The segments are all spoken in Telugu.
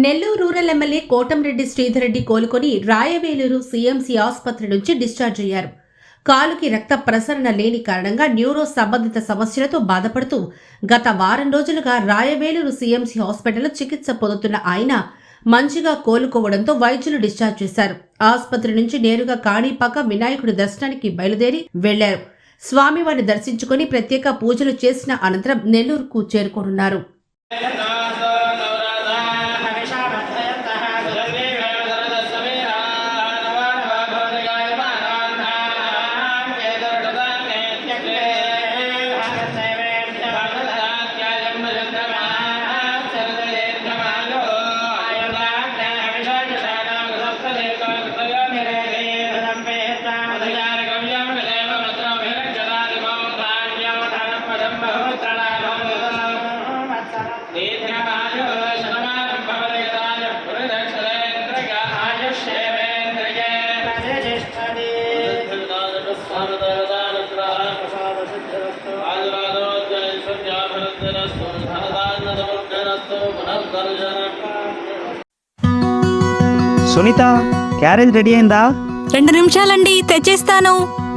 నెల్లూరు రూరల్ ఎమ్మెల్యే కోటంరెడ్డి శ్రీధర్ రెడ్డి కోలుకొని రాయవేలూరు సీఎంసీ ఆసుపత్రి నుంచి డిశ్చార్జ్ అయ్యారు. కాలుకి రక్త ప్రసరణ లేని కారణంగా న్యూరో సంబంధిత సమస్యలతో బాధపడుతూ గత వారం రోజులుగా రాయవేలూరు సీఎంసీ హాస్పిటల్లో చికిత్స పొందుతున్న ఆయన మంచిగా కోలుకోవడంతో వైద్యులు డిశ్చార్జ్ చేశారు. ఆసుపత్రి నుంచి నేరుగా కాణిపాక వినాయకుడి దర్శనానికి బయలుదేరి వెళ్లారు. స్వామివారిని దర్శించుకుని ప్రత్యేక పూజలు చేసిన అనంతరం నెల్లూరుకు చేరుకోనున్నారు. సునీత, క్యారేజ్ రెడీ అయిందా? 2 నిమిషాలండి, తెచ్చేస్తాను.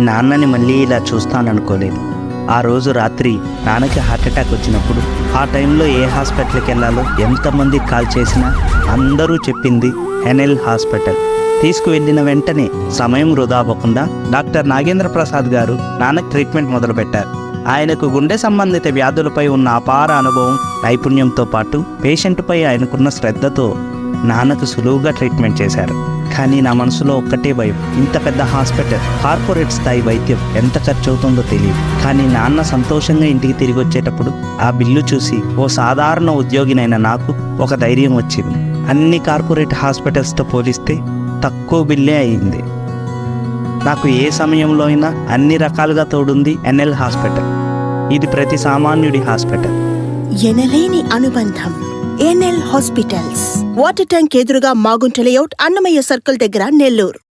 నాన్నని మళ్ళీ ఇలా చూస్తాననుకోలేదు. ఆ రోజు రాత్రి నాన్నకి హార్ట్అటాక్ వచ్చినప్పుడు ఆ టైంలో ఏ హాస్పిటల్కి వెళ్ళాలో ఎంతమంది కాల్ చేసినా అందరూ చెప్పింది ఎన్ఎల్ హాస్పిటల్. తీసుకువెళ్ళిన వెంటనే సమయం వృధా అవ్వకుండా డాక్టర్ నాగేంద్ర ప్రసాద్ గారు నాన్నకి ట్రీట్మెంట్ మొదలుపెట్టారు. ఆయనకు గుండె సంబంధిత వ్యాధులపై ఉన్న అపార అనుభవం, నైపుణ్యంతో పాటు పేషెంట్పై ఆయనకున్న శ్రద్ధతో నాన్నకు సులువుగా ట్రీట్మెంట్ చేశారు. కానీ నా మనసులో ఒక్కటే భయం, ఇంత పెద్ద హాస్పిటల్, కార్పొరేట్ స్థాయి వైద్యం ఎంత ఖర్చు అవుతుందో తెలియదు. కానీ నాన్న సంతోషంగా ఇంటికి తిరిగి వచ్చేటప్పుడు ఆ బిల్లు చూసి ఓ సాధారణ ఉద్యోగినైన నాకు ఒక ధైర్యం వచ్చింది. అన్ని కార్పొరేట్ హాస్పిటల్స్తో పోలిస్తే తక్కువ బిల్లే అయింది. నాకు ఏ సమయంలో అయినా అన్ని రకాలుగా తోడుంది ఎన్ఎల్ హాస్పిటల్. ఇది ప్రతి సామాన్యుడి హాస్పిటల్. ఎనలేని అనుబంధం ఎన్ఎల్ హాస్పిటల్స్. వాటర్ ట్యాంక్ ఎదురుగా మాగుంట లేఅవుట్, అన్నమయ్య సర్కిల్ దగ్గర, నెల్లూరు.